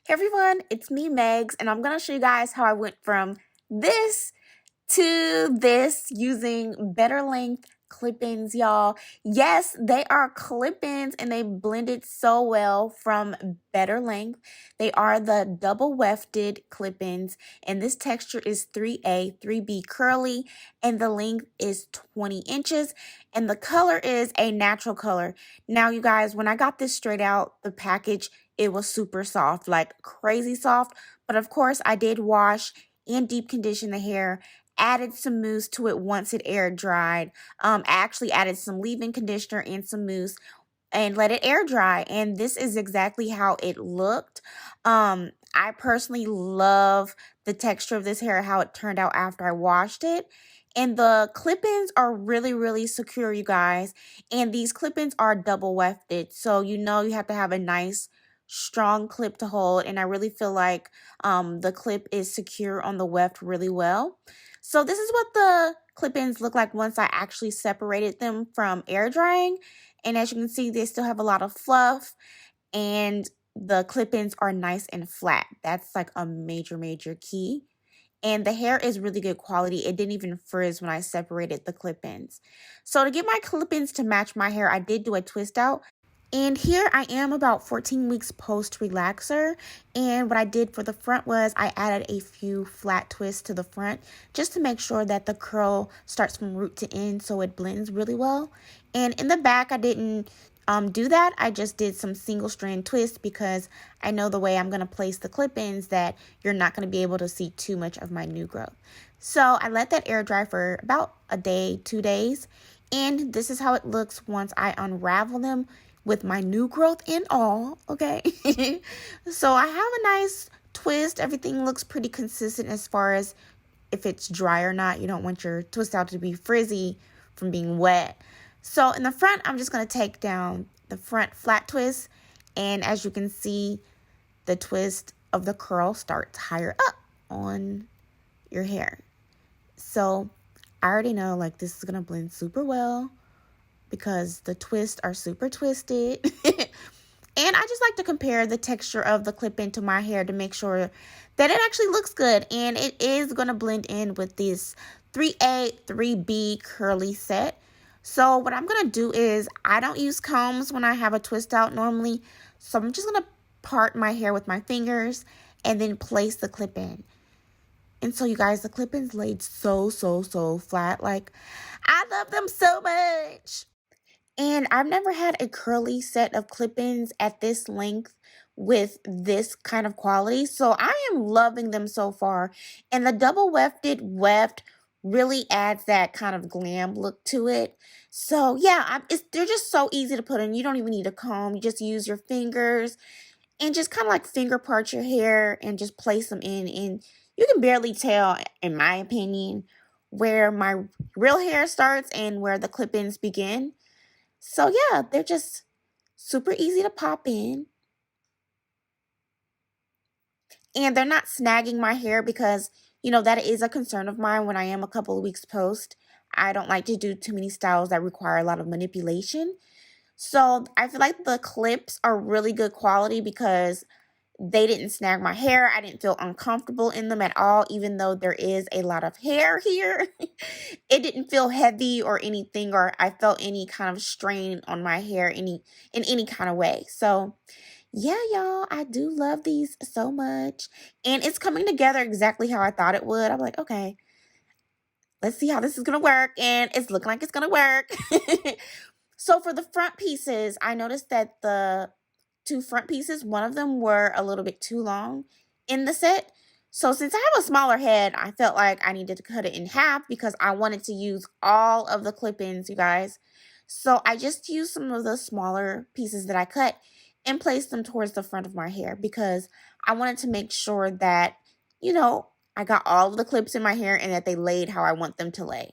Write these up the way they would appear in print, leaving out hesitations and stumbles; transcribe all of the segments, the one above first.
Hey everyone, it's me Megs, and I'm going to show you guys how I went from this to this using better length clip-ins, y'all. Yes, they are clip-ins and they blended so well from better length. They are the double wefted clip-ins, and this texture is 3A, 3B curly, and the length is 20 inches, and the color is a natural color. Now, you guys, when I got this straight out the package, it was super soft, like crazy soft, but of course I did wash and deep condition the hair, added some mousse to it once it air dried. I actually added some leave-in conditioner and some mousse and let it air dry, and this is exactly how it looked. I personally love the texture of this hair, how it turned out after I washed it. And the clip-ins are really, really secure, you guys. And these clip-ins are double wefted, so you know you have to have a nice strong clip to hold, and I really feel like the clip is secure on the weft really well. So this is what the clip-ins look like once I actually separated them from air drying. And as you can see, they still have a lot of fluff, and the clip-ins are nice and flat. That's like a major, major key. And the hair is really good quality. It didn't even frizz when I separated the clip-ins. So to get my clip-ins to match my hair, I did do a twist out. And here I am about 14 weeks post relaxer, and what I did for the front was I added a few flat twists to the front just to make sure that the curl starts from root to end so it blends really well. And in the back I didn't do that. I just did some single strand twists because I know the way I'm going to place the clip-ins that you're not going to be able to see too much of my new growth. So I let that air dry for about a day, 2 days, and this is how it looks once I unravel them with my new growth and all, okay? So I have a nice twist. Everything looks pretty consistent as far as if it's dry or not. You don't want your twist out to be frizzy from being wet. So in the front, I'm just going to take down the front flat twist, and as you can see, the twist of the curl starts higher up on your hair. So I already know like this is going to blend super well because the twists are super twisted. And I just like to compare the texture of the clip-in to my hair to make sure that it actually looks good. And it is going to blend in with this 3A, 3B curly set. So what I'm going to do is I don't use combs when I have a twist out normally. So I'm just going to part my hair with my fingers and then place the clip-in. And so you guys, the clip-ins laid so flat. Like, I love them so much. And I've never had a curly set of clip-ins at this length with this kind of quality. So I am loving them so far. And the double wefted weft really adds that kind of glam look to it. So yeah, they're just so easy to put in. You don't even need a comb. You just use your fingers and just kind of like finger part your hair and just place them in. And you can barely tell, in my opinion, where my real hair starts and where the clip-ins begin. So yeah, they're just super easy to pop in. And they're not snagging my hair because, you know, that is a concern of mine when I am a couple of weeks post. I don't like to do too many styles that require a lot of manipulation. So I feel like the clips are really good quality because they didn't snag my hair. I didn't feel uncomfortable in them at all, even though there is a lot of hair here. It didn't feel heavy or anything, or I felt any kind of strain on my hair in any kind of way. So yeah, y'all, I do love these so much. And it's coming together exactly how I thought it would. I'm like, okay, let's see how this is going to work. And it's looking like it's going to work. So for the front pieces, I noticed that the two front pieces, one of them were a little bit too long in the set. So since I have a smaller head, I felt like I needed to cut it in half because I wanted to use all of the clip-ins, you guys. So I just used some of the smaller pieces that I cut and placed them towards the front of my hair because I wanted to make sure that, you know, I got all of the clips in my hair and that they laid how I want them to lay.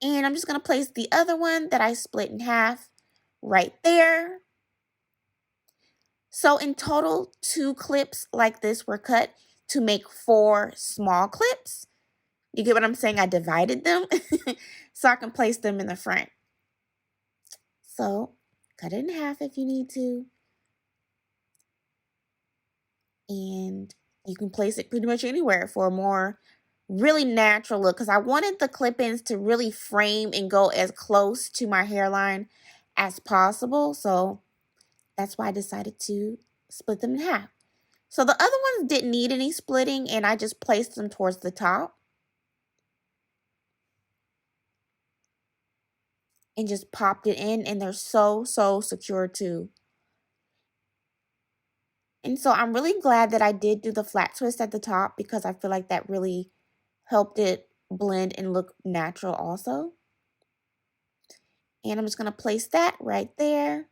And I'm just going to place the other one that I split in half right there. So in total, 2 clips like this were cut to make 4 small clips. You get what I'm saying? I divided them so I can place them in the front. So cut it in half if you need to. And you can place it pretty much anywhere for a more really natural look, because I wanted the clip-ins to really frame and go as close to my hairline as possible. So that's why I decided to split them in half. So the other ones didn't need any splitting, and I just placed them towards the top and just popped it in, and they're so secure too. And so I'm really glad that I did do the flat twist at the top, because I feel like that really helped it blend and look natural also. And I'm just going to place that right there.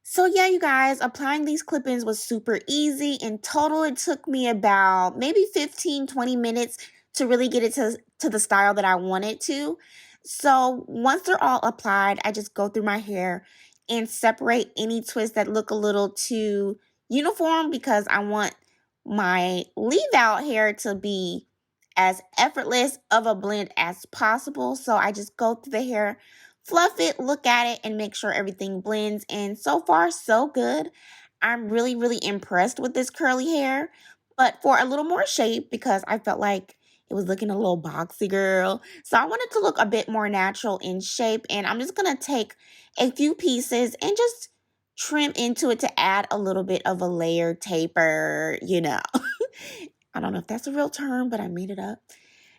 So yeah, you guys, applying these clip-ins was super easy. In total, it took me about maybe 15-20 minutes to really get it to the style that I wanted to. So once they're all applied, I just go through my hair and separate any twists that look a little too uniform, because I want my leave out hair to be as effortless of a blend as possible. So I just go through the hair, fluff it, look at it, and make sure everything blends. And so far, so good. I'm really impressed with this curly hair. But for a little more shape, because I felt like it was looking a little boxy, girl. So I wanted to look a bit more natural in shape. And I'm just going to take a few pieces and just trim into it to add a little bit of a layered taper, you know. I don't know if that's a real term, but I made it up.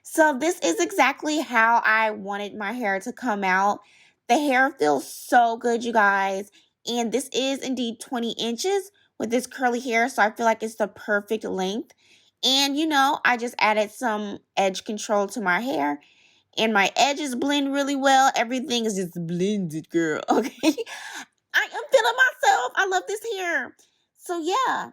So this is exactly how I wanted my hair to come out. The hair feels so good, you guys. And this is indeed 20 inches with this curly hair. So I feel like it's the perfect length. And, you know, I just added some edge control to my hair. And my edges blend really well. Everything is just blended, girl. Okay. I am feeling myself. I love this hair. So yeah.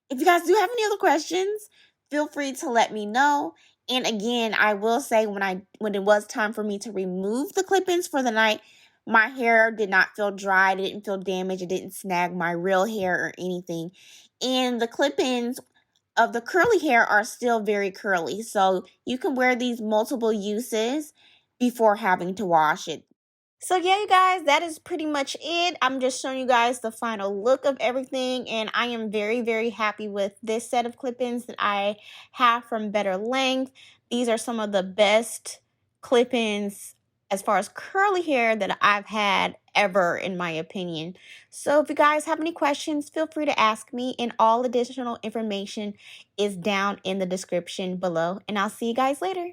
If you guys do have any other questions, feel free to let me know. And again, I will say when it was time for me to remove the clip-ins for the night, my hair did not feel dry, it didn't feel damaged, it didn't snag my real hair or anything. And the clip-ins of the curly hair are still very curly, so you can wear these multiple uses before having to wash it. So yeah, you guys, that is pretty much it. I'm just showing you guys the final look of everything, and I am very happy with this set of clip-ins that I have from Better Length. These are some of the best clip-ins as far as curly hair that I've had ever, in my opinion. So if you guys have any questions, feel free to ask me, and all additional information is down in the description below, and I'll see you guys later.